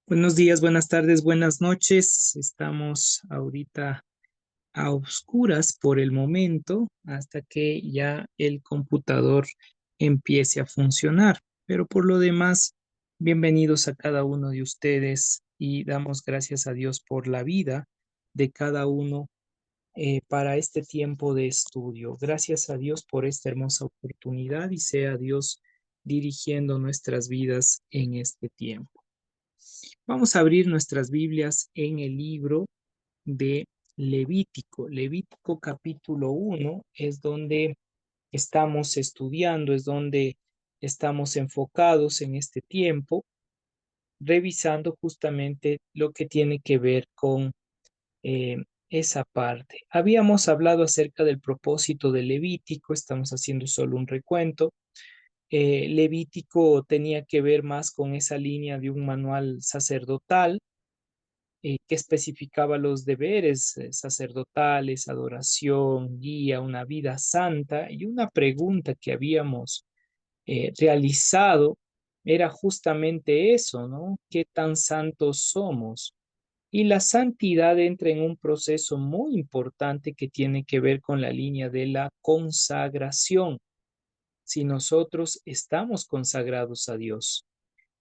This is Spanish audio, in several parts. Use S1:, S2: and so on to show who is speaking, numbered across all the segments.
S1: Buenos días, buenas tardes, buenas noches. Estamos ahorita a oscuras por el momento hasta que ya el computador empiece a funcionar. Pero por lo demás, bienvenidos a cada uno de ustedes y damos gracias a Dios por la vida de cada uno para este tiempo de estudio. Gracias a Dios por esta hermosa oportunidad y sea Dios dirigiendo nuestras vidas en este tiempo. Vamos a abrir nuestras Biblias en el libro de Levítico. Levítico capítulo 1 es donde estamos estudiando, es donde estamos enfocados en este tiempo, revisando justamente lo que tiene que ver con eh, esa parte. Habíamos hablado acerca del propósito de Levítico, estamos haciendo solo un recuento. Levítico tenía que ver más con esa línea de un manual sacerdotal que especificaba los deberes sacerdotales, adoración, guía, una vida santa. Y una pregunta que habíamos realizado era justamente eso, ¿no? ¿Qué tan santos somos? Y la santidad entra en un proceso muy importante que tiene que ver con la línea de la consagración. Si nosotros estamos consagrados a Dios,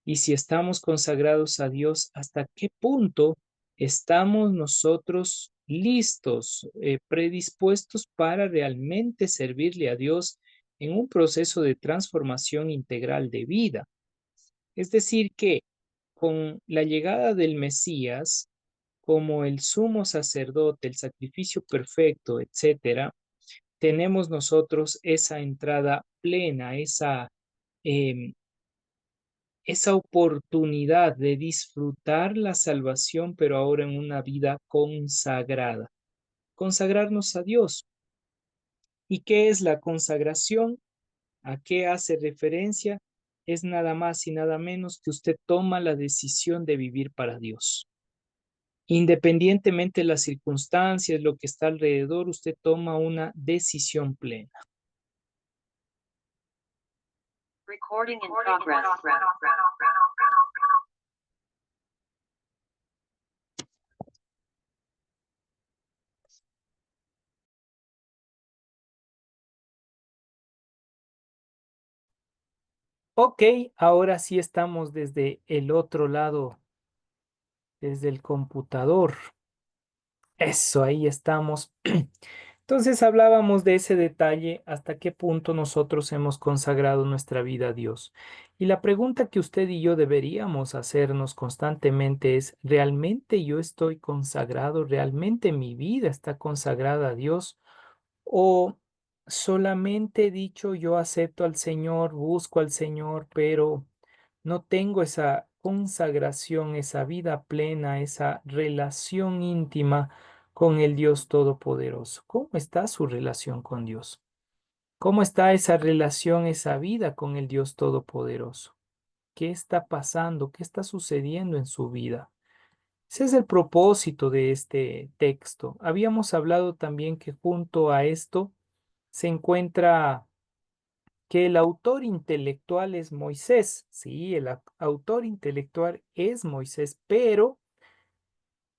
S1: y si estamos consagrados a Dios, ¿hasta qué punto estamos nosotros listos, predispuestos para realmente servirle a Dios en un proceso de transformación integral de vida? Es decir, que con la llegada del Mesías, como el sumo sacerdote, el sacrificio perfecto, etcétera, tenemos nosotros esa entrada plena, em, esa oportunidad de disfrutar la salvación, pero ahora en una vida consagrada. Consagrarnos a Dios. ¿Y qué es la consagración? ¿A qué hace referencia? Es nada más y nada menos que usted toma la decisión de vivir para Dios. Independientemente de las circunstancias, lo que está alrededor, usted toma una decisión plena.
S2: Recording in progress.
S1: Ok, ahora sí estamos desde el otro lado, desde el computador. Eso, ahí estamos. Entonces hablábamos de ese detalle, hasta qué punto nosotros hemos consagrado nuestra vida a Dios. Y la pregunta que usted y yo deberíamos hacernos constantemente es, ¿realmente yo estoy consagrado? ¿Realmente mi vida está consagrada a Dios? ¿O solamente he dicho yo acepto al Señor, busco al Señor, pero no tengo esa consagración, esa vida plena, esa relación íntima con el Dios Todopoderoso? ¿Cómo está su relación con Dios? ¿Cómo está esa relación, esa vida con el Dios Todopoderoso? ¿Qué está pasando? ¿Qué está sucediendo en su vida? Ese es el propósito de este texto. Habíamos hablado también que junto a esto se encuentra que el autor intelectual es Moisés. Sí, el autor intelectual es Moisés, pero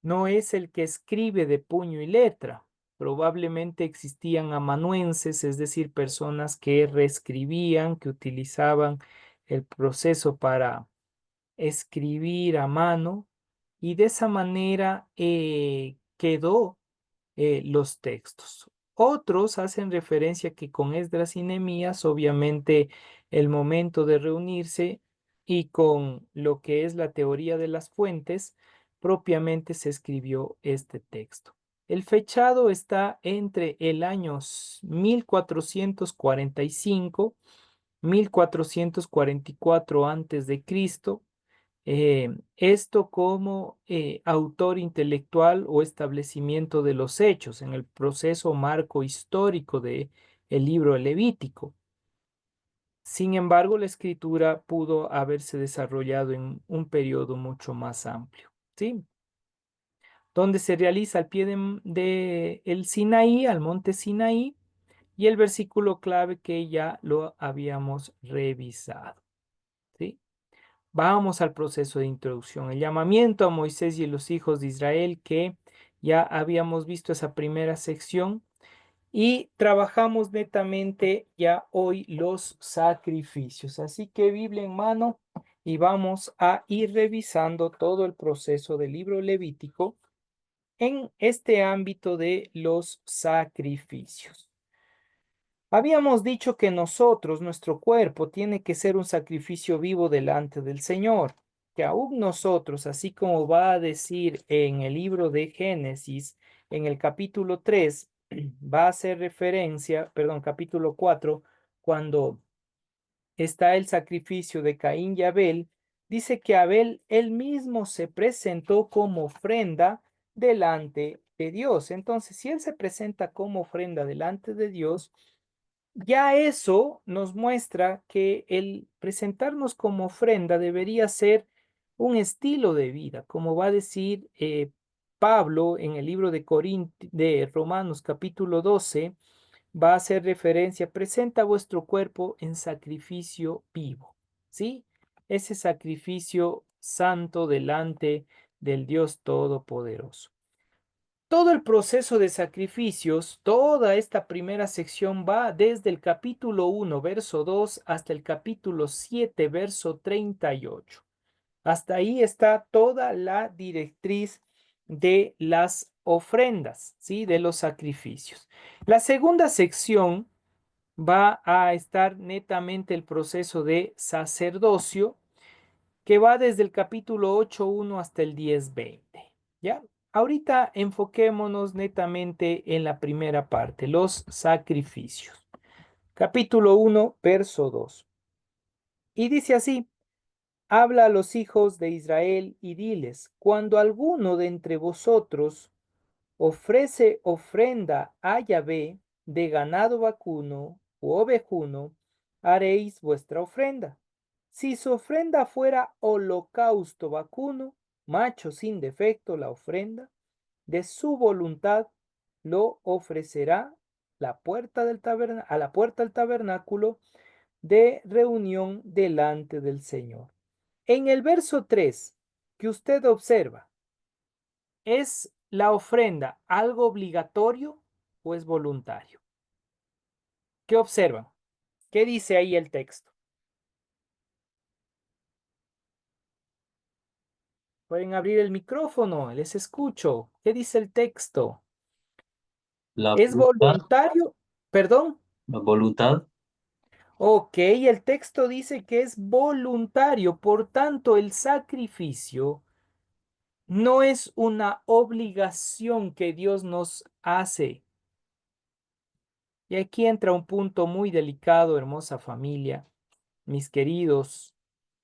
S1: no es el que escribe de puño y letra. Probablemente existían amanuenses, es decir, personas que reescribían, que utilizaban el proceso para escribir a mano y de esa manera quedó los textos. Otros hacen referencia que con Esdras y Nehemías, obviamente, el momento de reunirse y con lo que es la teoría de las fuentes, propiamente se escribió este texto. El fechado está entre el año 1445, 1444 antes de Cristo. Esto como autor intelectual o establecimiento de los hechos en el proceso marco histórico de el libro Levítico. Sin embargo, la escritura pudo haberse desarrollado en un periodo mucho más amplio, ¿sí? Donde se realiza al pie de el Sinaí, al monte Sinaí, y el versículo clave que ya lo habíamos revisado, ¿sí? Vamos al proceso de introducción. El llamamiento a Moisés y los hijos de Israel, que ya habíamos visto esa primera sección, y trabajamos netamente ya hoy los sacrificios. Así que Biblia en mano y vamos a ir revisando todo el proceso del libro Levítico en este ámbito de los sacrificios. Habíamos dicho que nosotros, nuestro cuerpo, tiene que ser un sacrificio vivo delante del Señor, que aún nosotros, así como va a decir en el libro de Génesis, en el capítulo 3, va a hacer referencia, perdón, capítulo 4, cuando está el sacrificio de Caín y Abel, dice que Abel él mismo se presentó como ofrenda delante de Dios. Entonces, si él se presenta como ofrenda delante de Dios, ya eso nos muestra que el presentarnos como ofrenda debería ser un estilo de vida, como va a decir Pablo en el libro de Romanos capítulo 12, va a hacer referencia, presenta vuestro cuerpo en sacrificio vivo, ¿sí? Ese sacrificio santo delante del Dios Todopoderoso. Todo el proceso de sacrificios, toda esta primera sección va desde el capítulo 1, verso 2, hasta el capítulo 7, verso 38. Hasta ahí está toda la directriz de las ofrendas, ¿sí? De los sacrificios. La segunda sección va a estar netamente el proceso de sacerdocio, que va desde el capítulo 8.1 hasta el 10.20. ¿Ya? Ahorita enfoquémonos netamente en la primera parte, los sacrificios. Capítulo 1, verso 2. Y dice así: habla a los hijos de Israel y diles, cuando alguno de entre vosotros ofrece ofrenda a Yahvé de ganado vacuno u ovejuno, haréis vuestra ofrenda. Si su ofrenda fuera holocausto vacuno, macho sin defecto la ofrenda, de su voluntad lo ofrecerá a la puerta del tabernáculo de reunión delante del Señor. En el verso 3 que usted observa, ¿es la ofrenda algo obligatorio o es voluntario? ¿Qué observan? ¿Qué dice ahí el texto? Pueden abrir el micrófono, les escucho. ¿Qué dice el texto?
S3: La
S1: ¿Es
S3: voluntad,
S1: voluntario? Perdón.
S3: la voluntad,
S1: Ok, el texto dice que es voluntario, por tanto el sacrificio no es una obligación que Dios nos hace. Y aquí entra un punto muy delicado, hermosa familia, mis queridos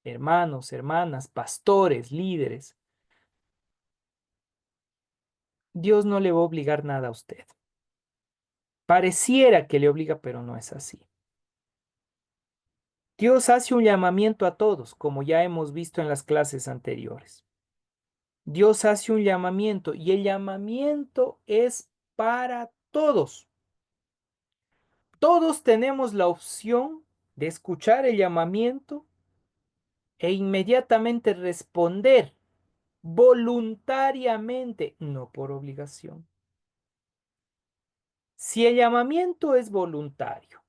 S1: hermanos, hermanas, pastores, líderes. Dios no le va a obligar nada a usted. Pareciera que le obliga, pero no es así. Dios hace un llamamiento a todos, como ya hemos visto en las clases anteriores. Dios hace un llamamiento y el llamamiento es para todos. Todos tenemos la opción de escuchar el llamamiento e inmediatamente responder voluntariamente, no por obligación. Si el llamamiento es voluntario,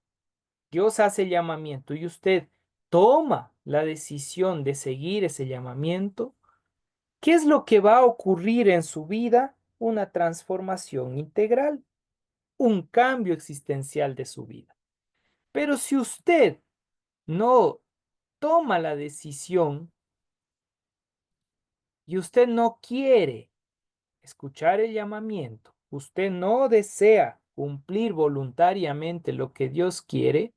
S1: Dios hace el llamamiento y usted toma la decisión de seguir ese llamamiento, ¿qué es lo que va a ocurrir en su vida? Una transformación integral, un cambio existencial de su vida. Pero si usted no toma la decisión y usted no quiere escuchar el llamamiento, usted no desea cumplir voluntariamente lo que Dios quiere,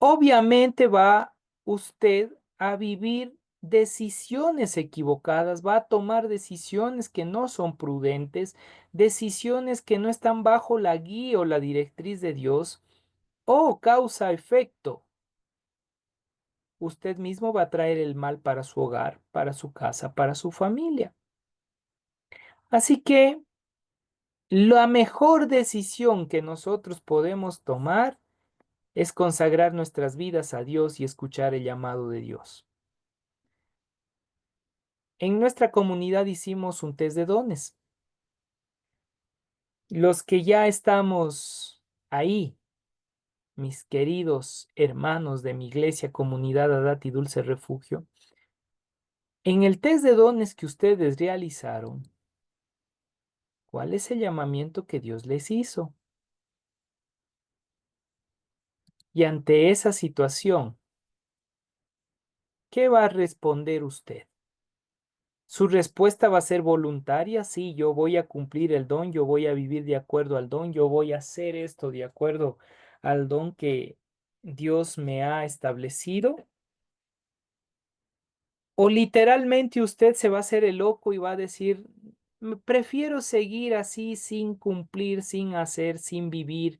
S1: obviamente va usted a vivir decisiones equivocadas, va a tomar decisiones que no son prudentes, decisiones que no están bajo la guía o la directriz de Dios, o causa-efecto. Usted mismo va a traer el mal para su hogar, para su casa, para su familia. Así que la mejor decisión que nosotros podemos tomar es consagrar nuestras vidas a Dios y escuchar el llamado de Dios. En nuestra comunidad hicimos un test de dones. Los que ya estamos ahí, mis queridos hermanos de mi iglesia, comunidad Adat y Dulce Refugio, en el test de dones que ustedes realizaron, ¿cuál es el llamamiento que Dios les hizo? Y ante esa situación, ¿qué va a responder usted? ¿Su respuesta va a ser voluntaria? Sí, yo voy a cumplir el don, yo voy a vivir de acuerdo al don, yo voy a hacer esto de acuerdo al don que Dios me ha establecido. O literalmente usted se va a hacer el loco y va a decir, Prefiero seguir así sin cumplir, sin hacer, sin vivir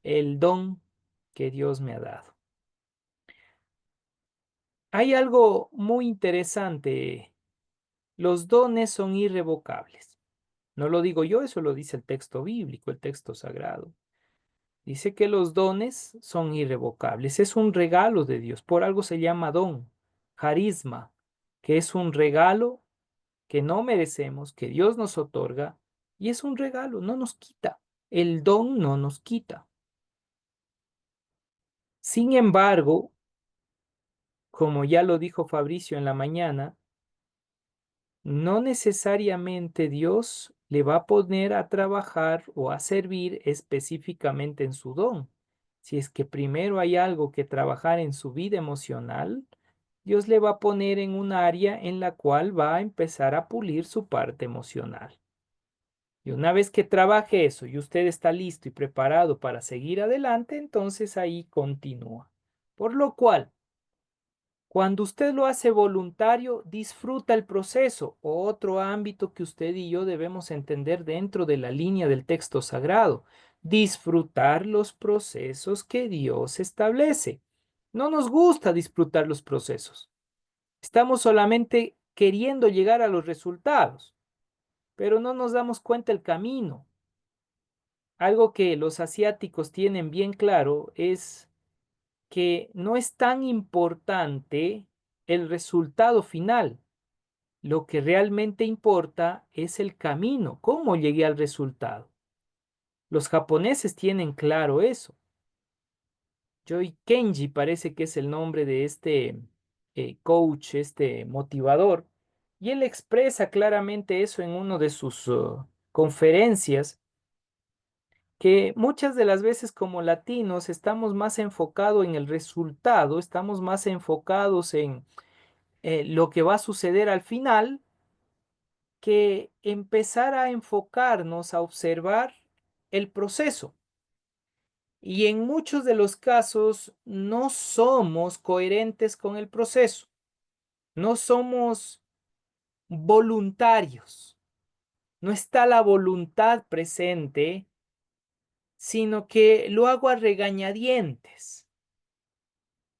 S1: el don que Dios me ha dado". Hay algo muy interesante. Los dones son irrevocables. No lo digo yo, eso lo dice el texto bíblico, el texto sagrado. Dice que los dones son irrevocables. Es un regalo de Dios. Por algo se llama don, carisma, que es un regalo que no merecemos, que Dios nos otorga, y es un regalo, no nos quita. El don no nos quita. Sin embargo, como ya lo dijo Fabricio en la mañana, no necesariamente Dios le va a poner a trabajar o a servir específicamente en su don. Si es que primero hay algo que trabajar en su vida emocional, Dios le va a poner en un área en la cual va a empezar a pulir su parte emocional. Y una vez que trabaje eso y usted está listo y preparado para seguir adelante, entonces ahí continúa. Por lo cual, cuando usted lo hace voluntario, disfruta el proceso. Otro ámbito que usted y yo debemos entender dentro de la línea del texto sagrado. Disfrutar los procesos que Dios establece. No nos gusta disfrutar los procesos. Estamos solamente queriendo llegar a los resultados, pero no nos damos cuenta el camino. Algo que los asiáticos tienen bien claro es que no es tan importante el resultado final. Lo que realmente importa es el camino, cómo llegué al resultado. Los japoneses tienen claro eso. Joy Kenji parece que es el nombre de este coach, este motivador, y él expresa claramente eso en una de sus conferencias, que muchas de las veces como latinos estamos más enfocados en el resultado, estamos más enfocados en lo que va a suceder al final, que empezar a enfocarnos a observar el proceso. Y en muchos de los casos no somos coherentes con el proceso, no somos voluntarios, no está la voluntad presente, sino que lo hago a regañadientes.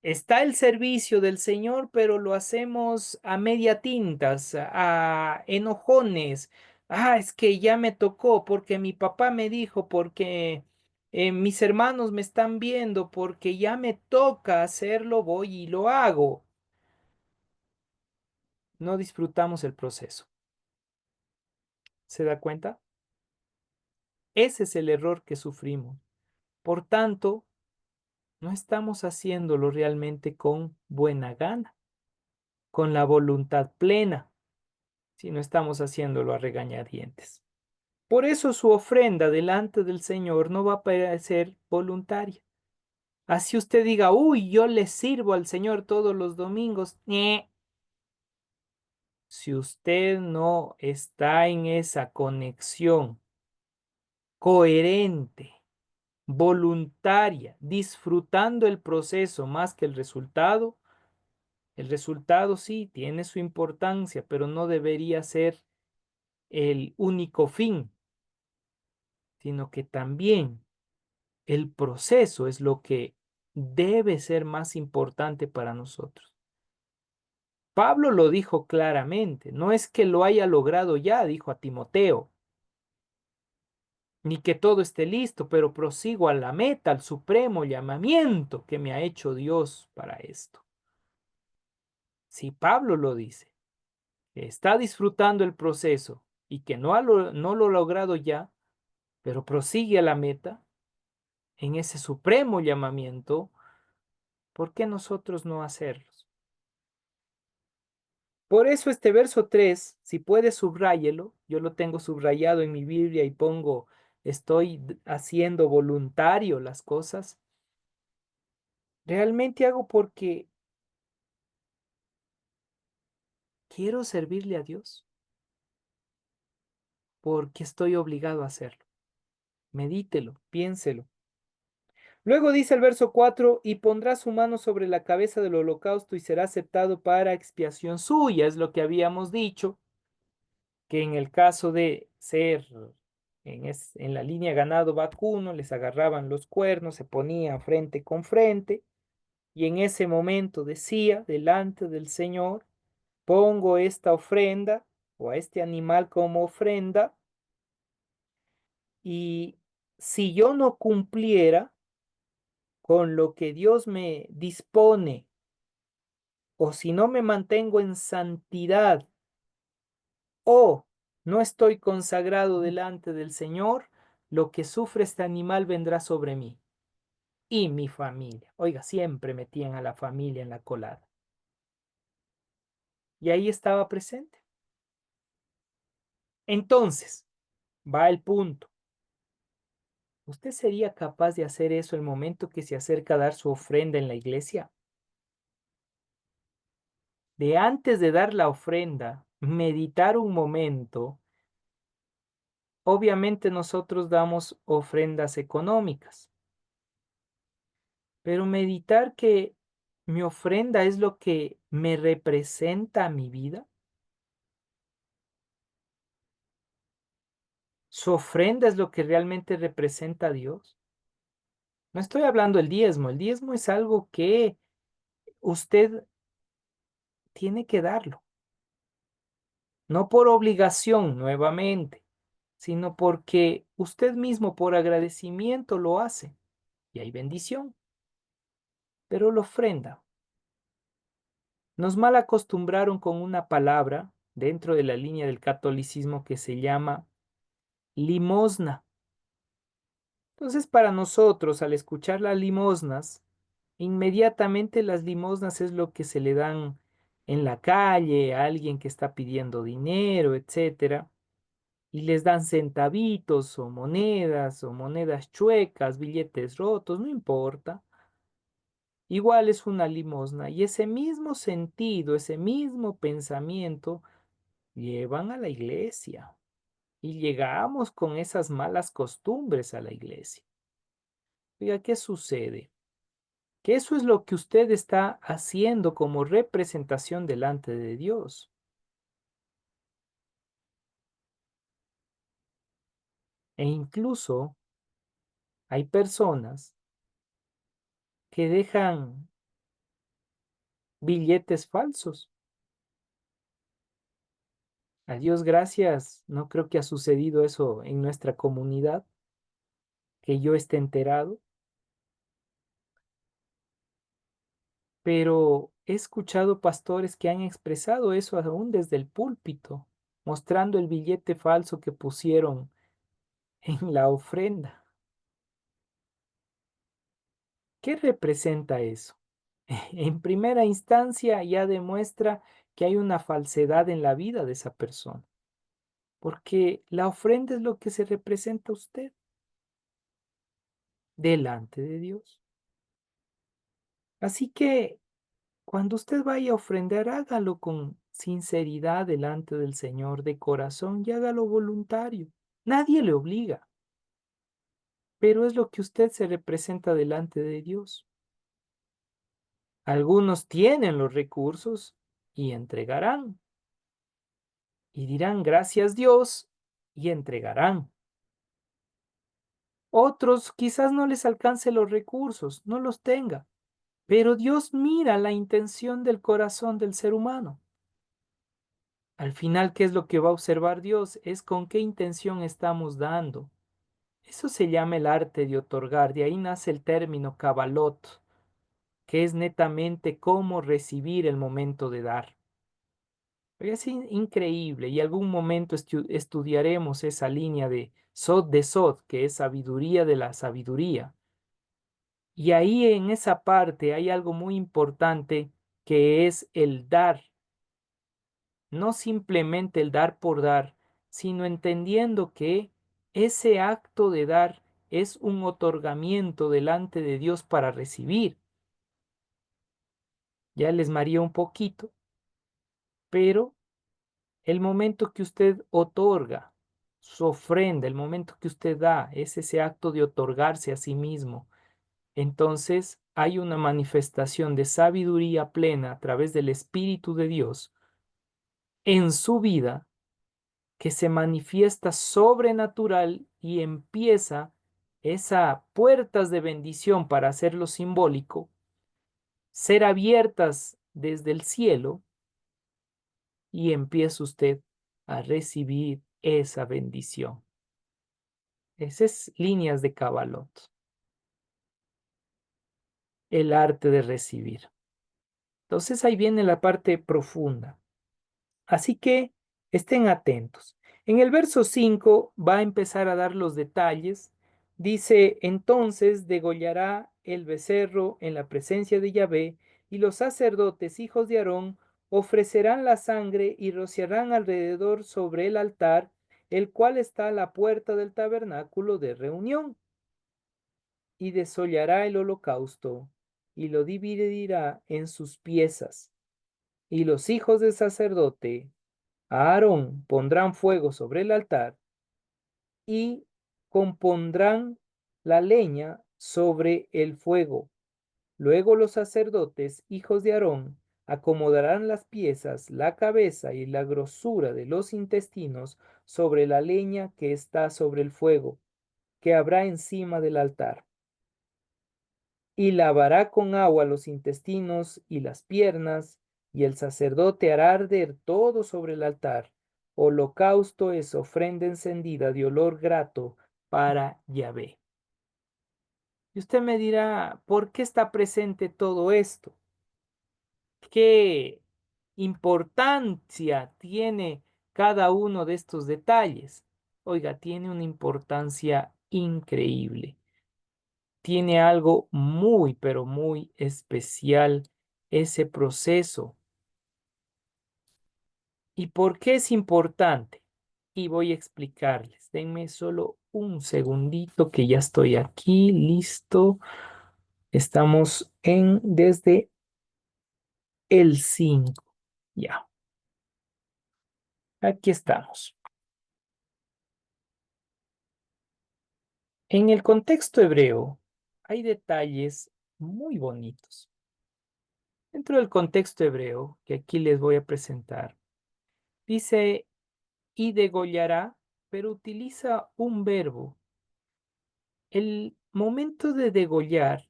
S1: Está el servicio del Señor, pero lo hacemos a media tintas, a enojones. Es que ya me tocó porque mi papá me dijo, porque mis hermanos me están viendo, porque ya me toca hacerlo, voy y lo hago. No disfrutamos el proceso. ¿Se da cuenta? Ese es el error que sufrimos. Por tanto, no estamos haciéndolo realmente con buena gana, con la voluntad plena, si no estamos haciéndolo a regañadientes. Por eso su ofrenda delante del Señor no va a parecer voluntaria. Así usted diga, uy, yo le sirvo al Señor todos los domingos. Si usted no está en esa conexión coherente, voluntaria, disfrutando el proceso más que el resultado sí tiene su importancia, pero no debería ser el único fin, sino que también el proceso es lo que debe ser más importante para nosotros. Pablo lo dijo claramente, no es que lo haya logrado ya, dijo a Timoteo, ni que todo esté listo, pero prosigo a la meta, al supremo llamamiento que me ha hecho Dios para esto. Si Pablo lo dice, está disfrutando el proceso y que no lo ha logrado ya, pero prosigue a la meta en ese supremo llamamiento, ¿por qué nosotros no hacerlos? Por eso este verso 3, si puede subráyelo, yo lo tengo subrayado en mi Biblia y pongo, estoy haciendo voluntario las cosas. Realmente hago porque quiero servirle a Dios, porque estoy obligado a hacerlo. Medítelo, piénselo. Luego dice el verso 4, y pondrá su mano sobre la cabeza del holocausto y será aceptado para expiación suya, es lo que habíamos dicho, que en el caso de ser en la línea ganado vacuno, les agarraban los cuernos, se ponían frente con frente, y en ese momento decía delante del Señor, pongo esta ofrenda o a este animal como ofrenda, y si yo no cumpliera con lo que Dios me dispone, o si no me mantengo en santidad, o no estoy consagrado delante del Señor, lo que sufre este animal vendrá sobre mí y mi familia. Oiga, siempre metían a la familia en la colada. Y ahí estaba presente. Entonces, va el punto. ¿Usted sería capaz de hacer eso el momento que se acerca a dar su ofrenda en la iglesia? De antes de dar la ofrenda, meditar un momento. Obviamente nosotros damos ofrendas económicas, pero meditar que mi ofrenda es lo que me representa a mi vida. Su ofrenda es lo que realmente representa a Dios. No estoy hablando del diezmo. El diezmo es algo que usted tiene que darlo, no por obligación nuevamente, sino porque usted mismo por agradecimiento lo hace y hay bendición. Pero la ofrenda, nos mal acostumbraron con una palabra dentro de la línea del catolicismo que se llama limosna. Entonces, para nosotros, al escuchar las limosnas, inmediatamente las limosnas es lo que se le dan en la calle a alguien que está pidiendo dinero, etcétera, y les dan centavitos o monedas chuecas, billetes rotos, no importa. Igual es una limosna y ese mismo sentido, ese mismo pensamiento llevan a la iglesia y llegamos con esas malas costumbres a la iglesia. Oiga, ¿qué sucede? Que eso es lo que usted está haciendo como representación delante de Dios. E incluso hay personas que dejan billetes falsos. A Dios gracias, no creo que ha sucedido eso en nuestra comunidad, que yo esté enterado, pero he escuchado pastores que han expresado eso aún desde el púlpito, mostrando el billete falso que pusieron en la ofrenda. ¿Qué representa eso? En primera instancia ya demuestra que hay una falsedad en la vida de esa persona, porque la ofrenda es lo que se representa a usted delante de Dios. Así que cuando usted vaya a ofrendar, hágalo con sinceridad delante del Señor de corazón y hágalo voluntario. Nadie le obliga, pero es lo que usted se representa delante de Dios. Algunos tienen los recursos y entregarán, y dirán gracias Dios y entregarán. Otros quizás no les alcance los recursos, no los tenga, pero Dios mira la intención del corazón del ser humano. Al final, ¿qué es lo que va a observar Dios? Es con qué intención estamos dando. Eso se llama el arte de otorgar, de ahí nace el término cabalot, que es netamente cómo recibir el momento de dar. Es increíble y algún momento estudiaremos esa línea de Sod, que es sabiduría de la sabiduría. Y ahí en esa parte hay algo muy importante que es el dar, no simplemente el dar por dar, sino entendiendo que ese acto de dar es un otorgamiento delante de Dios para recibir. Ya les mareé un poquito, pero el momento que usted otorga su ofrenda, el momento que usted da, es ese acto de otorgarse a sí mismo. Entonces hay una manifestación de sabiduría plena a través del Espíritu de Dios en su vida que se manifiesta sobrenatural y empieza esas puertas de bendición, para hacerlo simbólico, ser abiertas desde el cielo y empieza usted a recibir esa bendición. Esas es líneas de Cabalot, el arte de recibir. Entonces ahí viene la parte profunda. Así que estén atentos. En el verso 5 va a empezar a dar los detalles. Dice, entonces degollará el becerro en la presencia de Yahvé, y los sacerdotes, hijos de Aarón, ofrecerán la sangre y rociarán alrededor sobre el altar, el cual está a la puerta del tabernáculo de reunión, y desollará el holocausto, y lo dividirá en sus piezas. Y los hijos del sacerdote Aarón pondrán fuego sobre el altar y compondrán la leña sobre el fuego. Luego los sacerdotes, hijos de Aarón, acomodarán las piezas, la cabeza y la grosura de los intestinos sobre la leña que está sobre el fuego, que habrá encima del altar, y lavará con agua los intestinos y las piernas, y el sacerdote hará arder todo sobre el altar. Holocausto es ofrenda encendida de olor grato para Yahvé. Y usted me dirá, ¿por qué está presente todo esto? ¿Qué importancia tiene cada uno de estos detalles? Oiga, tiene una importancia increíble. Tiene algo muy, pero muy especial ese proceso. ¿Y por qué es importante? Y voy a explicarles. Denme solo un segundito que ya estoy aquí, listo. Estamos en desde el 5. Ya, aquí estamos. En el contexto hebreo hay detalles muy bonitos. Dentro del contexto hebreo, que aquí les voy a presentar, dice y degollará, pero utiliza un verbo. El momento de degollar,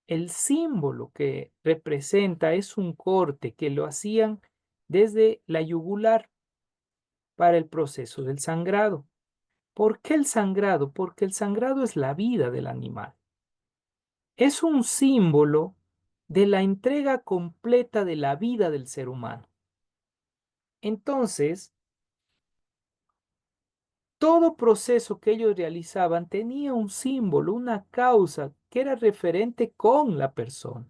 S1: el símbolo que representa es un corte que lo hacían desde la yugular para el proceso del sangrado. ¿Por qué el sangrado? Porque el sangrado es la vida del animal. Es un símbolo de la entrega completa de la vida del ser humano. Entonces, todo proceso que ellos realizaban tenía un símbolo, una causa que era referente con la persona.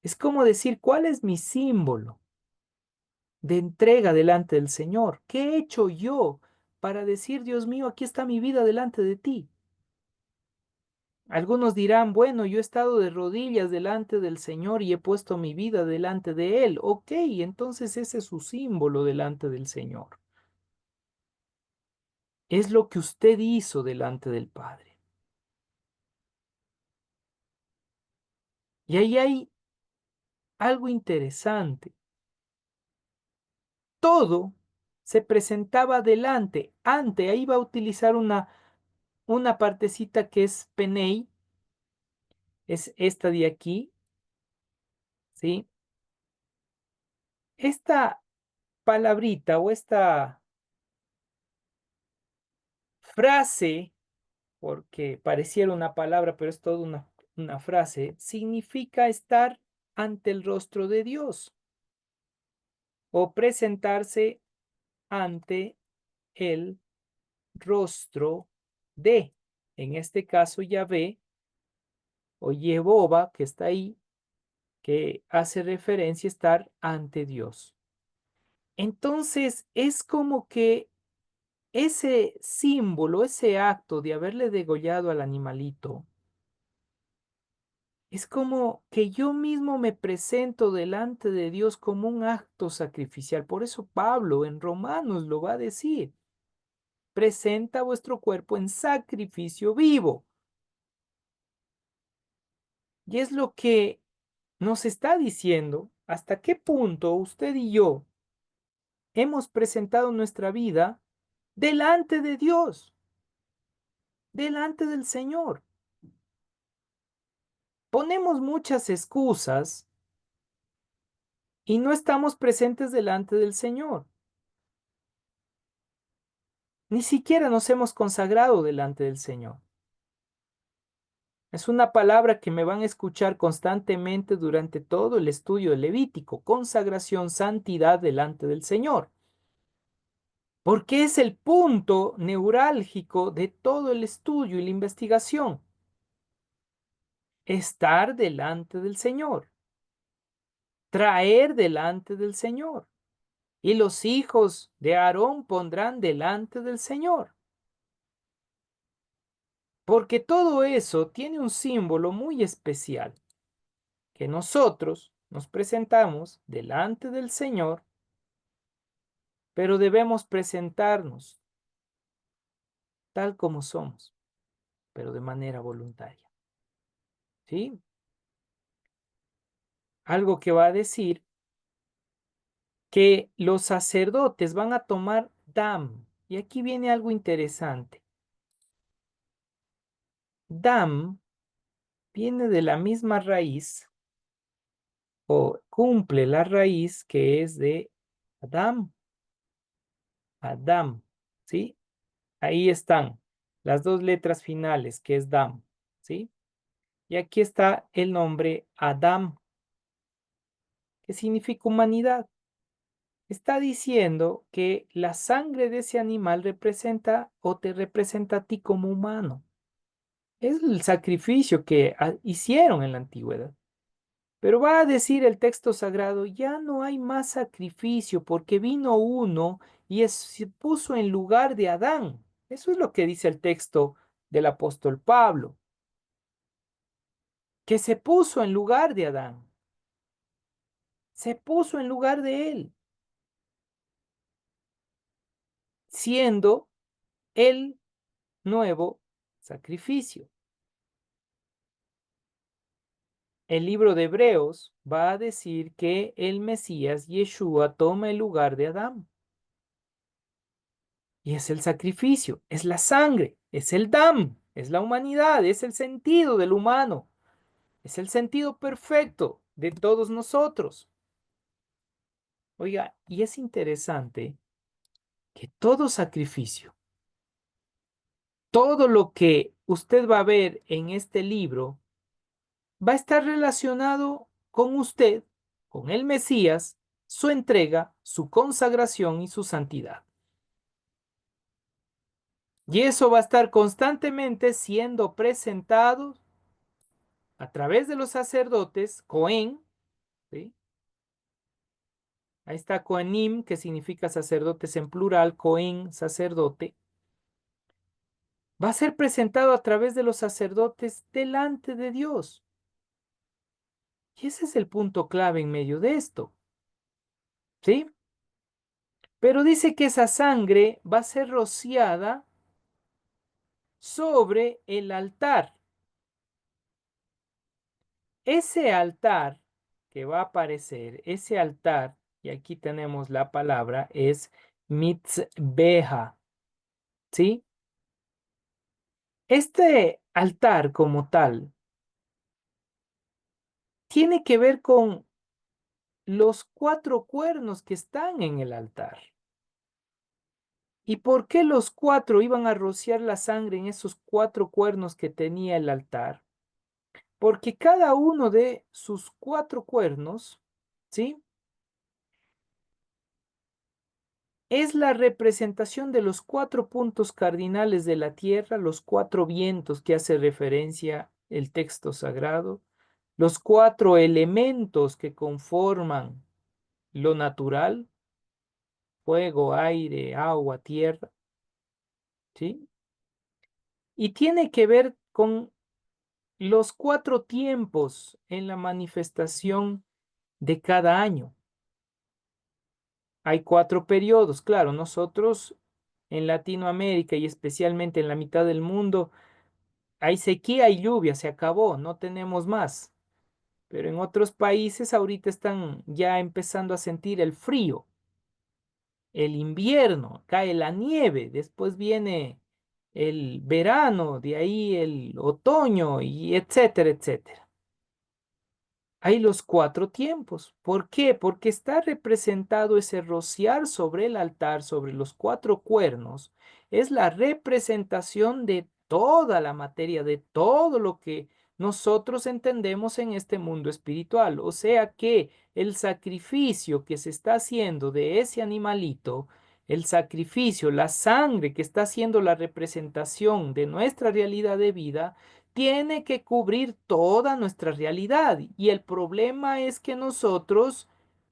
S1: Es como decir, ¿cuál es mi símbolo de entrega delante del Señor? ¿Qué he hecho yo para decir, Dios mío, aquí está mi vida delante de ti? Algunos dirán, bueno, yo he estado de rodillas delante del Señor y he puesto mi vida delante de Él. Ok, entonces ese es su símbolo delante del Señor. Es lo que usted hizo delante del Padre. Y ahí hay algo interesante. Todo se presentaba delante. Ante, ahí va a utilizar una partecita que es penei, es esta de aquí, ¿sí? Esta palabrita o esta frase, porque pareciera una palabra, pero es toda una frase, significa estar ante el rostro de Dios. o presentarse ante el rostro de, en este caso, Yahvé o Jehová, que está ahí, que hace referencia a estar ante Dios. Entonces, es como que ese símbolo, ese acto de haberle degollado al animalito, es como que yo mismo me presento delante de Dios como un acto sacrificial. Por eso Pablo en Romanos lo va a decir. Presenta vuestro cuerpo en sacrificio vivo. Y es lo que nos está diciendo hasta qué punto usted y yo hemos presentado nuestra vida delante de Dios, delante del Señor. Ponemos muchas excusas y no estamos presentes delante del Señor. Ni siquiera nos hemos consagrado delante del Señor. Es una palabra que me van a escuchar constantemente durante todo el estudio de Levítico, consagración, santidad delante del Señor. Porque es el punto neurálgico de todo el estudio y la investigación. Estar delante del Señor. Traer delante del Señor. Y los hijos de Aarón pondrán delante del Señor. Porque todo eso tiene un símbolo muy especial, que nosotros nos presentamos delante del Señor, pero debemos presentarnos tal como somos, pero de manera voluntaria. ¿Sí? Algo que va a decir que los sacerdotes van a tomar dam. Y aquí viene algo interesante. Dam viene de la misma raíz o cumple la raíz que es de Adam. Adam, ¿sí? Ahí están las dos letras finales, que es Dam, ¿sí? Y aquí está el nombre Adam, que significa humanidad. Está diciendo que la sangre de ese animal representa o te representa a ti como humano. Es el sacrificio que hicieron en la antigüedad. Pero va a decir el texto sagrado, ya no hay más sacrificio porque vino uno y se puso en lugar de Adán. Eso es lo que dice el texto del apóstol Pablo, que se puso en lugar de Adán, se puso en lugar de él, siendo el nuevo sacrificio. El libro de Hebreos va a decir que el Mesías, Yeshua, toma el lugar de Adán. Y es el sacrificio, es la sangre, es el dam, es la humanidad, es el sentido del humano, es el sentido perfecto de todos nosotros. Oiga, y es interesante que todo sacrificio, todo lo que usted va a ver en este libro, va a estar relacionado con usted, con el Mesías, su entrega, su consagración y su santidad. Y eso va a estar constantemente siendo presentado a través de los sacerdotes, Cohen, ¿sí? Ahí está Cohenim, que significa sacerdotes en plural, Cohen, sacerdote. Va a ser presentado a través de los sacerdotes delante de Dios. Y ese es el punto clave en medio de esto, ¿sí? Pero dice que esa sangre va a ser rociada sobre el altar. Ese altar que va a aparecer, ese altar, y aquí tenemos la palabra, es mitzbeja, ¿sí? Este altar como tal tiene que ver con los cuatro cuernos que están en el altar. ¿Y por qué los cuatro iban a rociar la sangre en esos cuatro cuernos que tenía el altar? Porque cada uno de sus cuatro cuernos, ¿sí? es la representación de los 4 puntos cardinales de la tierra, los 4 vientos que hace referencia el texto sagrado, los 4 elementos que conforman lo natural, fuego, aire, agua, tierra, ¿sí? Y tiene que ver con los 4 tiempos en la manifestación de cada año. Hay 4 periodos, claro, nosotros en Latinoamérica y especialmente en la mitad del mundo, hay sequía y lluvia, se acabó, no tenemos más. Pero en otros países ahorita están ya empezando a sentir el frío, el invierno, cae la nieve, después viene el verano, de ahí el otoño y etcétera, etcétera. Hay los 4 tiempos. ¿Por qué? Porque está representado ese rociar sobre el altar, sobre los 4 cuernos. Es la representación de toda la materia, de todo lo que nosotros entendemos en este mundo espiritual. O sea que el sacrificio que se está haciendo de ese animalito, el sacrificio, la sangre que está haciendo la representación de nuestra realidad de vida, tiene que cubrir toda nuestra realidad. Y el problema es que nosotros,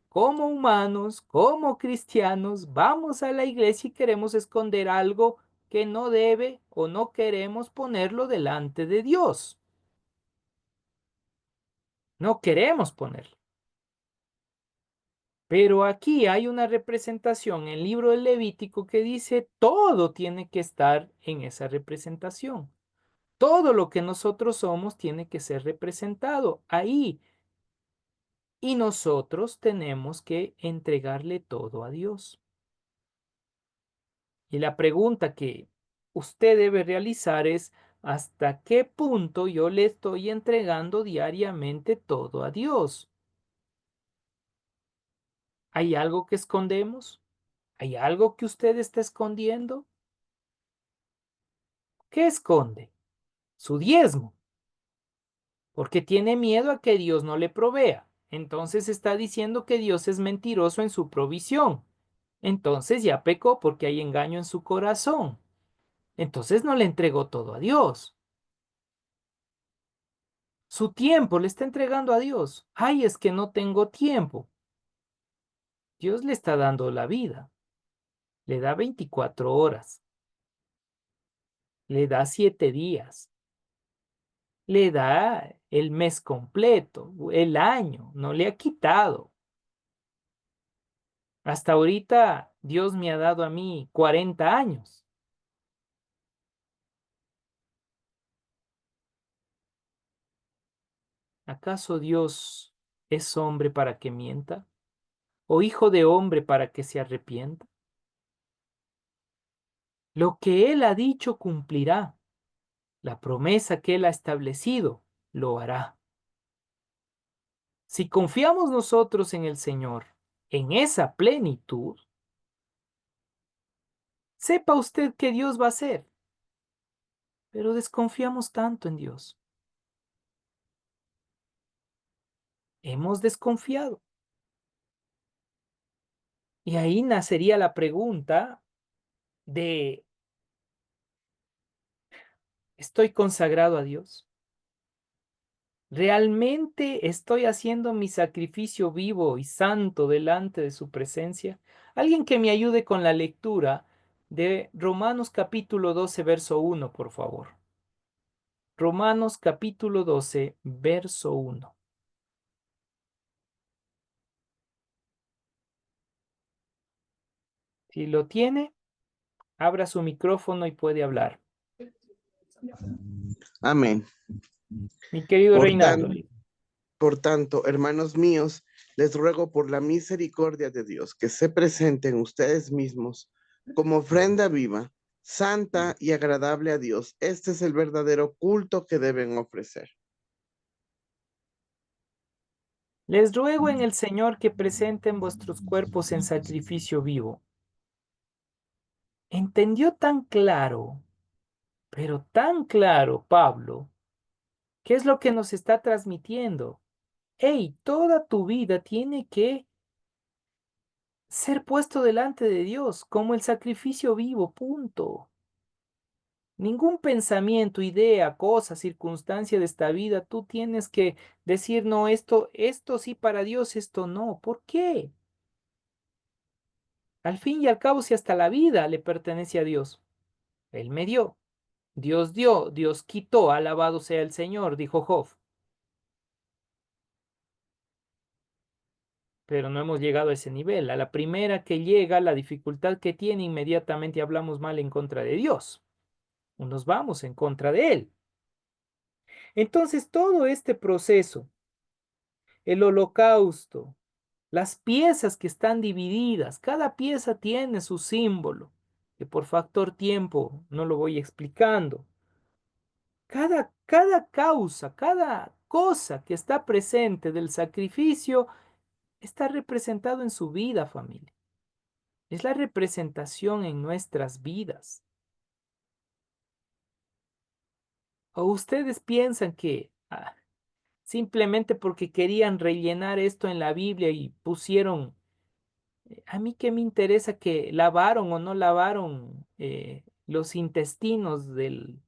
S1: como humanos, como cristianos, vamos a la iglesia y queremos esconder algo que no debe o no queremos ponerlo delante de Dios. No queremos ponerlo. Pero aquí hay una representación en el libro del Levítico que dice todo tiene que estar en esa representación. Todo lo que nosotros somos tiene que ser representado ahí. Y nosotros tenemos que entregarle todo a Dios. Y la pregunta que usted debe realizar es, ¿hasta qué punto yo le estoy entregando diariamente todo a Dios? ¿Hay algo que escondemos? ¿Hay algo que usted está escondiendo? ¿Qué esconde? Su diezmo, porque tiene miedo a que Dios no le provea. Entonces está diciendo que Dios es mentiroso en su provisión. Entonces ya pecó porque hay engaño en su corazón. Entonces no le entregó todo a Dios. Su tiempo le está entregando a Dios. Ay, es que no tengo tiempo. Dios le está dando la vida. Le da 24 horas. Le da 7 días. Le da el mes completo, el año. No le ha quitado. Hasta ahorita Dios me ha dado a mí 40 años. ¿Acaso Dios es hombre para que mienta? ¿O hijo de hombre para que se arrepienta? Lo que Él ha dicho cumplirá. La promesa que Él ha establecido lo hará. Si confiamos nosotros en el Señor, en esa plenitud, sepa usted que Dios va a hacer, pero desconfiamos tanto en Dios. Hemos desconfiado. Y ahí nacería la pregunta de, ¿estoy consagrado a Dios? ¿Realmente estoy haciendo mi sacrificio vivo y santo delante de su presencia? Alguien que me ayude con la lectura de Romanos capítulo 12, verso 1, por favor. Romanos capítulo 12, verso 1. Si lo tiene, abra su micrófono y puede hablar.
S4: Amén.
S1: Mi querido
S4: Por
S1: Reinaldo.
S4: tan- por tanto, hermanos míos, les ruego por la misericordia de Dios que se presenten ustedes mismos como ofrenda viva, santa y agradable a Dios. Este es el verdadero culto que deben ofrecer.
S1: Les ruego en el Señor que presenten vuestros cuerpos en sacrificio vivo. Entendió tan claro, pero tan claro, Pablo, ¿qué es lo que nos está transmitiendo? Hey, toda tu vida tiene que ser puesto delante de Dios como el sacrificio vivo, punto. Ningún pensamiento, idea, cosa, circunstancia de esta vida, tú tienes que decir, no, esto sí para Dios, esto no. ¿Por qué? Al fin y al cabo, si hasta la vida le pertenece a Dios, Él me dio, Dios quitó, alabado sea el Señor, dijo Job. Pero no hemos llegado a ese nivel. A la primera que llega, la dificultad que tiene, inmediatamente hablamos mal en contra de Dios. Nos vamos en contra de Él. Entonces, todo este proceso, el holocausto, las piezas que están divididas, cada pieza tiene su símbolo, que por factor tiempo no lo voy explicando. Cada causa, cada cosa que está presente del sacrificio está representado en su vida, familia. Es la representación en nuestras vidas. ¿O ustedes piensan que simplemente porque querían rellenar esto en la Biblia y pusieron, a mí qué me interesa que lavaron o no lavaron los intestinos del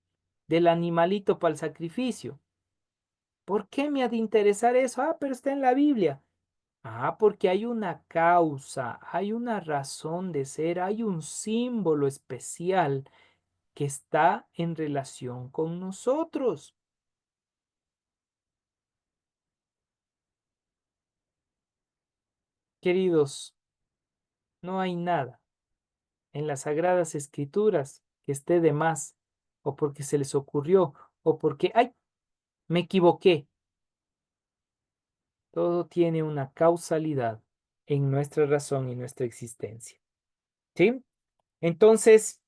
S1: animalito para el sacrificio? ¿Por qué me ha de interesar eso? Pero está en la Biblia. Porque hay una causa, hay una razón de ser, hay un símbolo especial que está en relación con nosotros. Queridos, no hay nada en las Sagradas Escrituras que esté de más, o porque se les ocurrió, o porque, ¡ay! Me equivoqué. Todo tiene una causalidad en nuestra razón y nuestra existencia. ¿Sí? Entonces,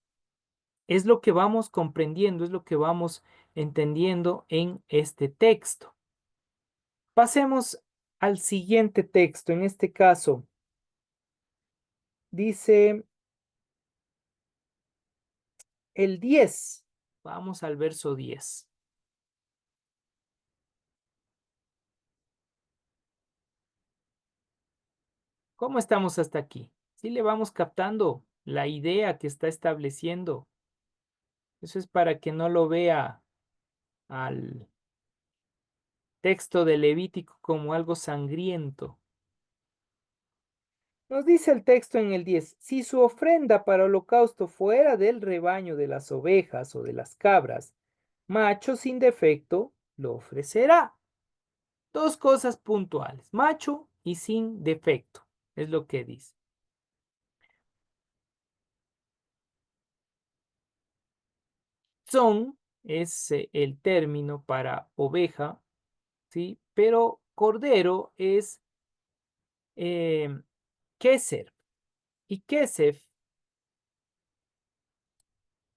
S1: es lo que vamos comprendiendo, es lo que vamos entendiendo en este texto. Pasemos al siguiente texto. En este caso, dice el 10. Vamos al verso 10. ¿Cómo estamos hasta aquí? ¿Sí le vamos captando la idea que está estableciendo? Eso es para que no lo vea al texto de Levítico como algo sangriento. Nos dice el texto en el 10, si su ofrenda para holocausto fuera del rebaño de las ovejas o de las cabras, macho sin defecto, lo ofrecerá. Dos cosas puntuales, macho y sin defecto, es lo que dice. Son es el término para oveja, ¿sí? Pero cordero es keser. Y kesef,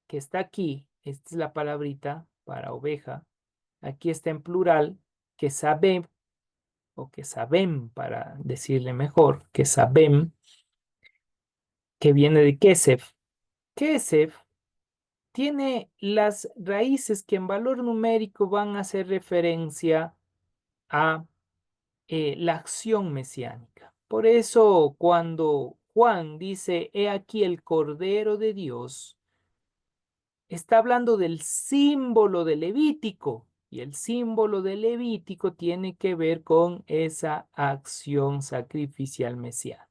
S1: que está aquí, esta es la palabrita para oveja, aquí está en plural, que sabem, o que sabem, para decirle mejor, que sabem, que viene de kesef. Kesef tiene las raíces que en valor numérico van a hacer referencia a la acción mesiánica. Por eso cuando Juan dice, he aquí el Cordero de Dios, está hablando del símbolo de Levítico. Y el símbolo de Levítico tiene que ver con esa acción sacrificial mesiánica.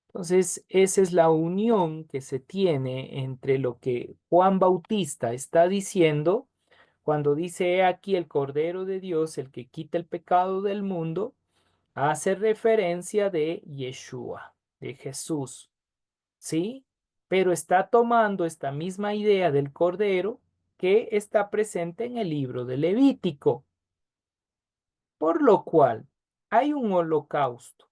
S1: Entonces, esa es la unión que se tiene entre lo que Juan Bautista está diciendo cuando dice, he aquí el Cordero de Dios, el que quita el pecado del mundo, hace referencia de Yeshua, de Jesús, ¿sí? Pero está tomando esta misma idea del Cordero que está presente en el libro de Levítico, por lo cual hay un holocausto.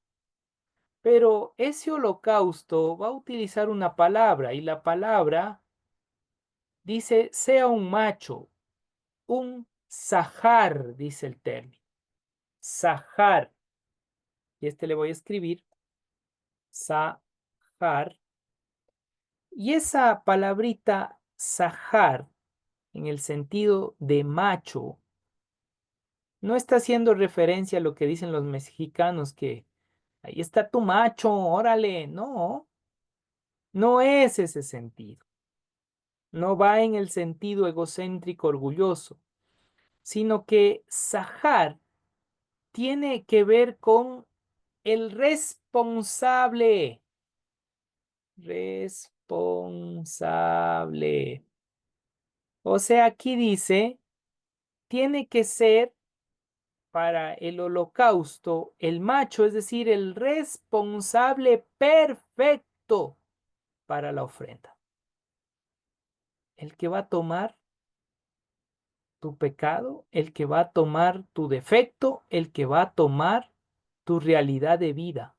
S1: Pero ese holocausto va a utilizar una palabra y la palabra dice sea un macho, un sahar, dice el término. Sahar. Y este le voy a escribir sahar. Y esa palabrita sahar, en el sentido de macho, no está haciendo referencia a lo que dicen los mexicanos que Ahí está tu macho, órale. No, no es ese sentido. No va en el sentido egocéntrico orgulloso, sino que Sahar tiene que ver con el responsable. Responsable. O sea, aquí dice, tiene que ser para el holocausto el macho, es decir, el responsable perfecto para la ofrenda. El que va a tomar tu pecado, el que va a tomar tu defecto, el que va a tomar tu realidad de vida.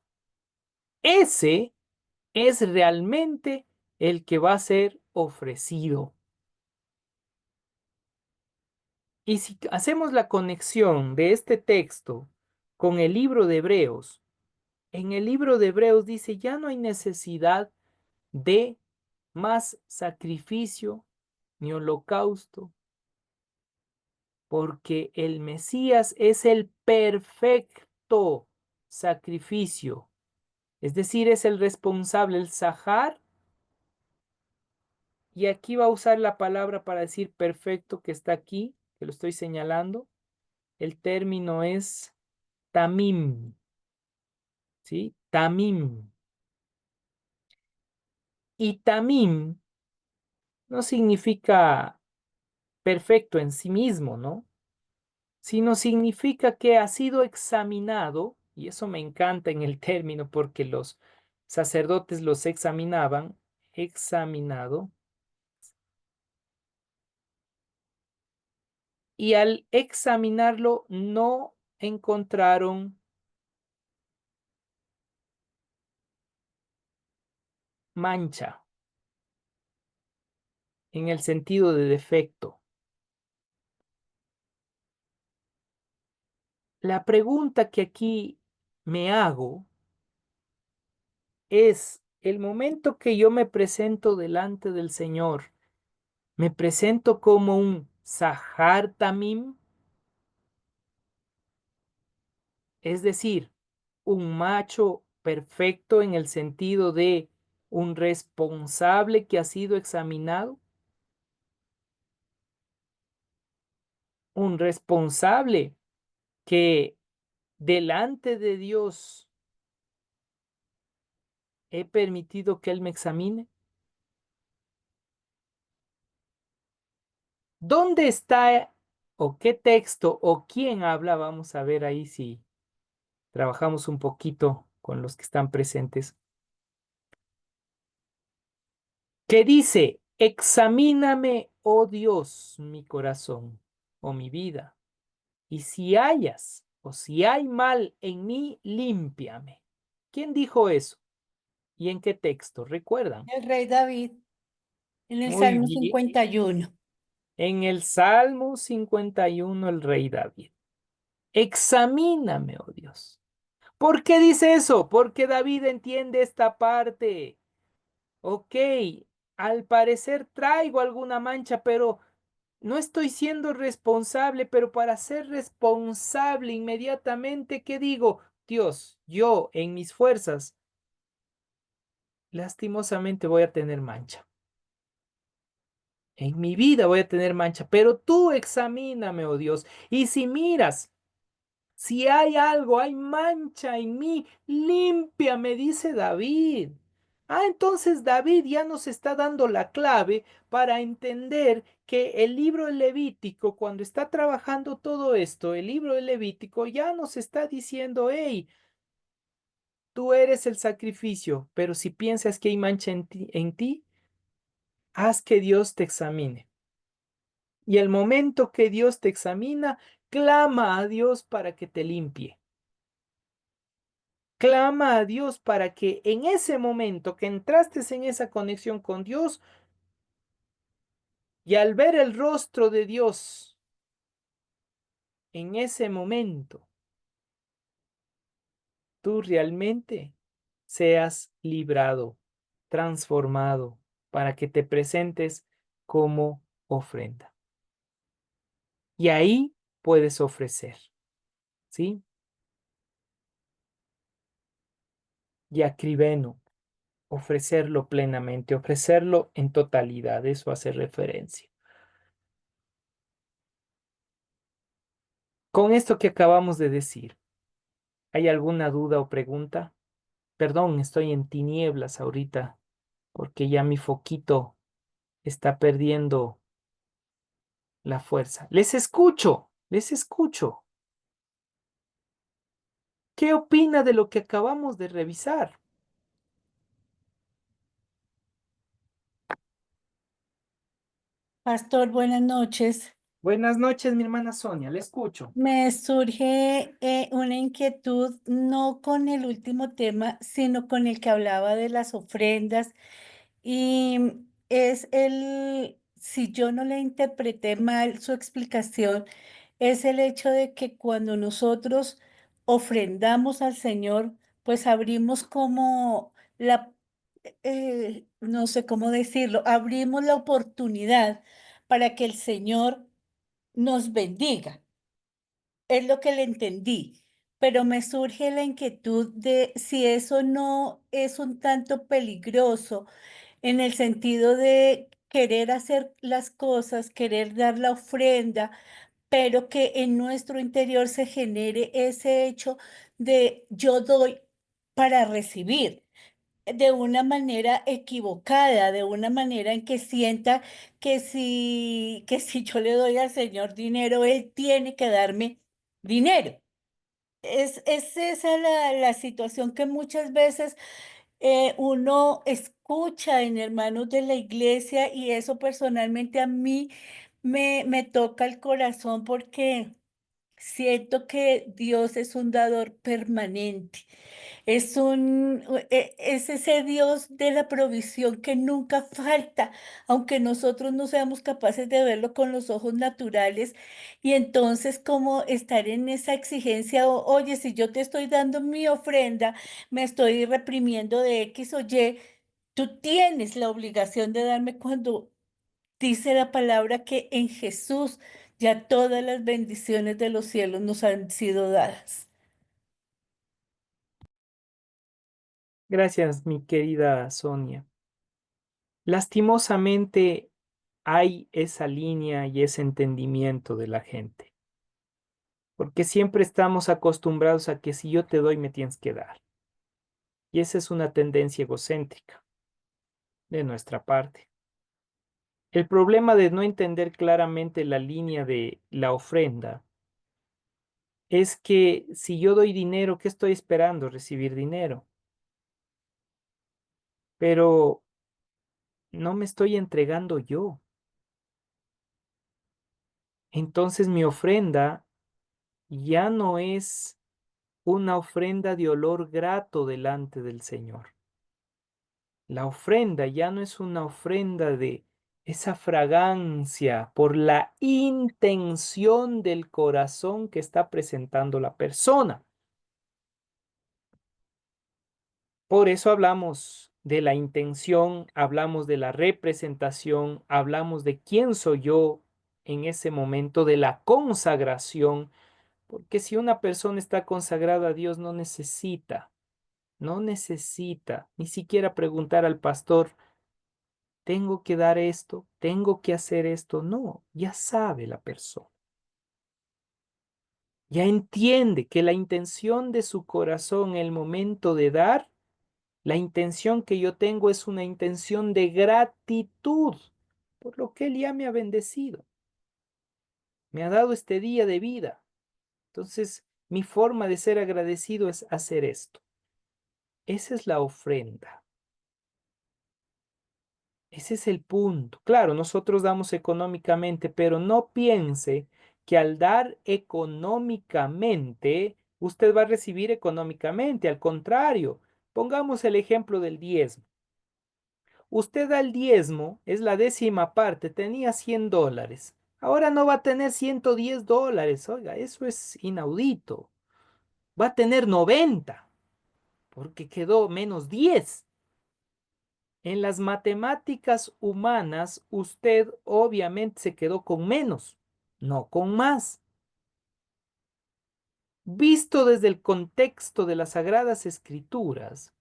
S1: Ese es realmente el que va a ser ofrecido. Y si hacemos la conexión de este texto con el libro de Hebreos, en el libro de Hebreos dice, ya no hay necesidad de más sacrificio ni holocausto, porque el Mesías es el perfecto sacrificio, es decir, es el responsable, el Sahar, y aquí va a usar la palabra para decir perfecto que está aquí, que lo estoy señalando. El término es tamim, ¿sí? Tamim. Y tamim no significa perfecto en sí mismo, ¿no? Sino significa que ha sido examinado, y eso me encanta en el término porque los sacerdotes los examinaban, examinado, y al examinarlo no encontraron mancha en el sentido de defecto. La pregunta que aquí me hago es, el momento que yo me presento delante del Señor, ¿me presento como un Sahar Tamim? Es decir, un macho perfecto en el sentido de un responsable que ha sido examinado, un responsable que delante de Dios he permitido que Él me examine. ¿Dónde está o qué texto o quién habla? Vamos a ver ahí si trabajamos un poquito con los que están presentes. Que dice, examíname, oh Dios, mi corazón o mi vida. Y si hayas o si hay mal en mí, límpiame. ¿Quién dijo eso? ¿Y en qué texto? ¿Recuerdan?
S5: El rey David, en el
S1: Muy
S5: Salmo
S1: bien.
S5: 51.
S1: En el Salmo 51, el rey David. Examíname, oh Dios. ¿Por qué dice eso? Porque David entiende esta parte. Ok, al parecer traigo alguna mancha, pero no estoy siendo responsable, pero para ser responsable inmediatamente, ¿qué digo? Dios, yo en mis fuerzas, lastimosamente voy a tener mancha. En mi vida voy a tener mancha, pero tú examíname, oh Dios. Y si miras, si hay algo, hay mancha en mí, límpiame, dice David. Ah, entonces David ya nos está dando la clave para entender que el libro de Levítico, cuando está trabajando todo esto, el libro de Levítico ya nos está diciendo, hey, tú eres el sacrificio, pero si piensas que hay mancha en ti, haz que Dios te examine. Y el momento que Dios te examina, clama a Dios para que te limpie. Clama a Dios para que en ese momento que entraste en esa conexión con Dios y al ver el rostro de Dios, en ese momento, tú realmente seas librado, transformado, para que te presentes como ofrenda. Y ahí puedes ofrecer, ¿sí? y acribeno, ofrecerlo plenamente, ofrecerlo en totalidad, eso hace referencia. Con esto que acabamos de decir, ¿hay alguna duda o pregunta? Perdón, estoy en tinieblas ahorita porque ya mi foquito está perdiendo la fuerza. Les escucho, les escucho. ¿Qué opina de lo que acabamos de revisar?
S5: Pastor, buenas noches.
S1: Buenas noches, mi hermana Sonia, le escucho.
S5: Me surge una inquietud, no con el último tema, sino con el que hablaba de las ofrendas. Y es si yo no le interpreté mal su explicación, es el hecho de que cuando nosotros ofrendamos al Señor, pues abrimos como no sé cómo decirlo, abrimos la oportunidad para que el Señor nos bendiga. Es lo que le entendí, pero me surge la inquietud de si eso no es un tanto peligroso en el sentido de querer hacer las cosas, querer dar la ofrenda, pero que en nuestro interior se genere ese hecho de yo doy para recibir de una manera equivocada, de una manera en que sienta que si yo le doy al Señor dinero, Él tiene que darme dinero. Es esa la situación que muchas veces uno escucha en hermanos de la iglesia y eso personalmente a mí me toca el corazón porque siento que Dios es un dador permanente. Es ese Dios de la provisión que nunca falta, aunque nosotros no seamos capaces de verlo con los ojos naturales. Y entonces, como estar en esa exigencia, oye, si yo te estoy dando mi ofrenda, me estoy reprimiendo de X o Y, tú tienes la obligación de darme cuando dice la palabra que en Jesús ya todas las bendiciones de los cielos nos han sido dadas.
S1: Gracias, mi querida Sonia. Lastimosamente hay esa línea y ese entendimiento de la gente, porque siempre estamos acostumbrados a que si yo te doy, me tienes que dar. Y esa es una tendencia egocéntrica de nuestra parte. El problema de no entender claramente la línea de la ofrenda es que si yo doy dinero, ¿qué estoy esperando? Recibir dinero. Pero no me estoy entregando yo. Entonces mi ofrenda ya no es una ofrenda de olor grato delante del Señor. La ofrenda ya no es una ofrenda de esa fragancia por la intención del corazón que está presentando la persona. Por eso hablamos de la intención, hablamos de la representación, hablamos de quién soy yo en ese momento, de la consagración, porque si una persona está consagrada a Dios no necesita ni siquiera preguntar al pastor, tengo que dar esto, tengo que hacer esto, no, ya sabe la persona, ya entiende que la intención de su corazón en el momento de dar, la intención que yo tengo es una intención de gratitud por lo que Él ya me ha bendecido, me ha dado este día de vida. Entonces, mi forma de ser agradecido es hacer esto. Esa es la ofrenda. Ese es el punto. Claro, nosotros damos económicamente, pero no piense que al dar económicamente, usted va a recibir económicamente. Al contrario, pongamos el ejemplo del diezmo. Usted da el diezmo, es la décima parte, tenía $100. Ahora no va a tener $110. Oiga, eso es inaudito. Va a tener 90 porque quedó menos 10. En las matemáticas humanas, usted obviamente se quedó con menos, no con más. Visto desde el contexto de las Sagradas Escrituras,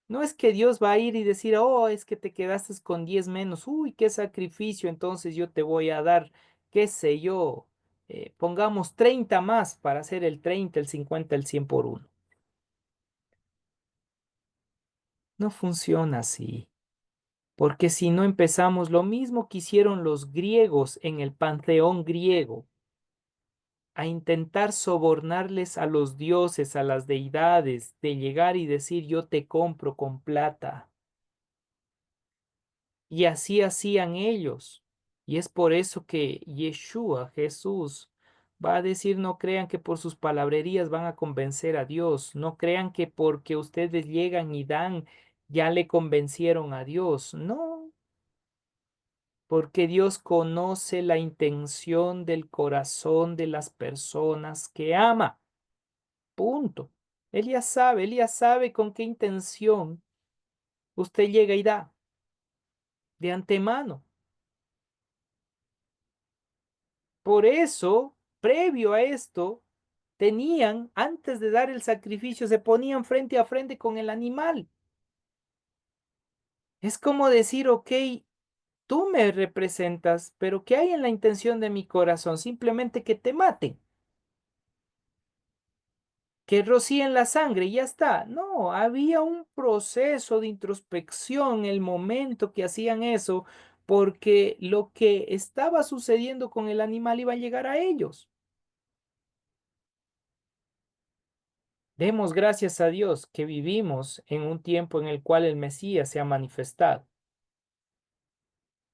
S1: No es que Dios va a ir y decir, oh, es que te quedaste con 10 menos, uy, qué sacrificio, entonces yo te voy a dar, qué sé yo, pongamos 30 más para hacer el 30, el 50, el 100 por uno. No funciona así, porque si no empezamos lo mismo que hicieron los griegos en el panteón griego, a intentar sobornarles a los dioses, a las deidades, de llegar y decir, yo te compro con plata. Y así hacían ellos. Y es por eso que Yeshua, Jesús, va a decir, no crean que por sus palabrerías van a convencer a Dios, no crean que porque ustedes llegan y dan, ya le convencieron a Dios. No, porque Dios conoce la intención del corazón de las personas que ama. Punto. Él ya sabe con qué intención usted llega y da de antemano. Por eso, previo a esto, tenían, antes de dar el sacrificio, se ponían frente a frente con el animal. Es como decir, ok, tú me representas, pero ¿qué hay en la intención de mi corazón? Simplemente que te maten, que rocíen la sangre y ya está. No, había un proceso de introspección el momento que hacían eso, porque lo que estaba sucediendo con el animal iba a llegar a ellos. Demos gracias a Dios que vivimos en un tiempo en el cual el Mesías se ha manifestado.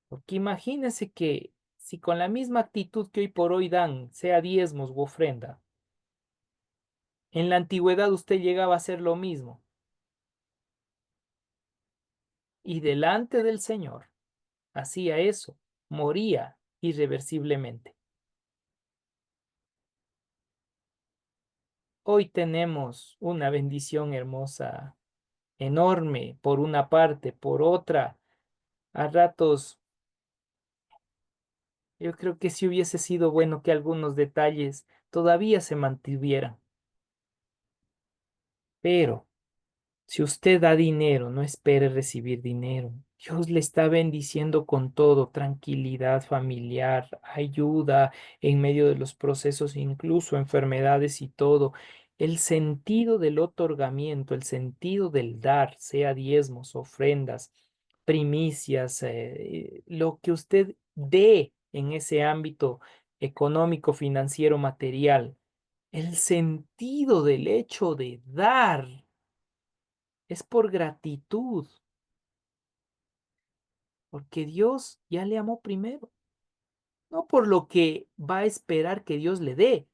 S1: Porque imagínense que si con la misma actitud que hoy por hoy dan, sea diezmos u ofrenda, en la antigüedad usted llegaba a hacer lo mismo y delante del Señor hacía eso, moría irreversiblemente. Hoy tenemos una bendición hermosa, enorme, por una parte, por otra, a ratos. Yo creo que sí hubiese sido bueno que algunos detalles todavía se mantuvieran. Pero si usted da dinero, no espere recibir dinero. Dios le está bendiciendo con todo, tranquilidad familiar, ayuda en medio de los procesos, incluso enfermedades y todo. El sentido del otorgamiento, el sentido del dar, sea diezmos, ofrendas, primicias, lo que usted dé en ese ámbito económico, financiero, material, el sentido del hecho de dar es por gratitud, porque Dios ya le amó primero, no por lo que va a esperar que Dios le dé.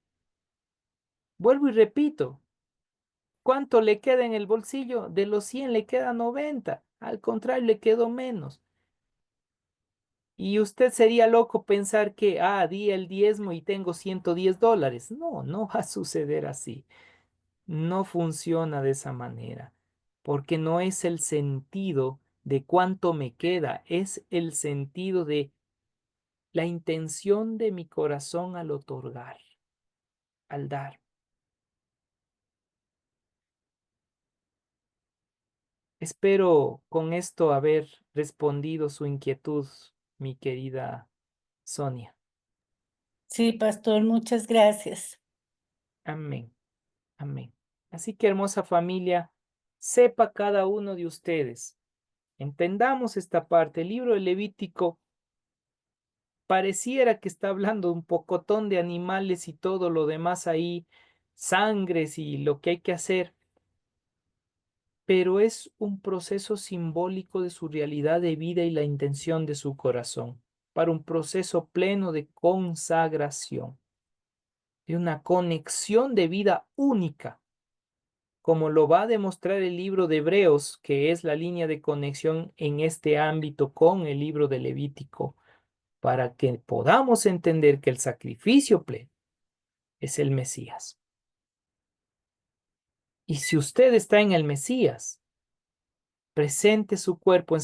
S1: Vuelvo y repito, ¿cuánto le queda en el bolsillo? De los 100 le queda 90, al contrario, le quedó menos. Y usted sería loco pensar que, di el diezmo y tengo $110. No, no va a suceder así. No funciona de esa manera, porque no es el sentido de cuánto me queda, es el sentido de la intención de mi corazón al otorgar, al dar. Espero con esto haber respondido su inquietud, mi querida Sonia.
S5: Sí, pastor, muchas gracias.
S1: Amén, amén. Así que hermosa familia, sepa cada uno de ustedes, entendamos esta parte. El libro de Levítico pareciera que está hablando un pocotón de animales y todo lo demás ahí, sangres y lo que hay que hacer, pero es un proceso simbólico de su realidad de vida y la intención de su corazón, para un proceso pleno de consagración, de una conexión de vida única, como lo va a demostrar el libro de Hebreos, que es la línea de conexión en este ámbito con el libro de Levítico, para que podamos entender que el sacrificio pleno es el Mesías. Y si usted está en el Mesías, presente su cuerpo en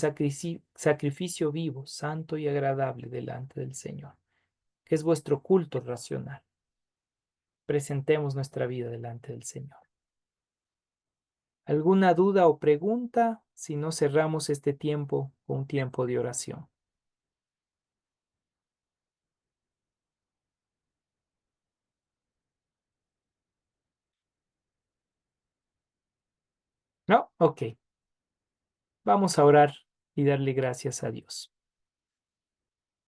S1: sacrificio vivo, santo y agradable delante del Señor, que es vuestro culto racional. Presentemos nuestra vida delante del Señor. ¿Alguna duda o pregunta? Si no, cerramos este tiempo con un tiempo de oración. ¿No? Ok. Vamos a orar y darle gracias a Dios.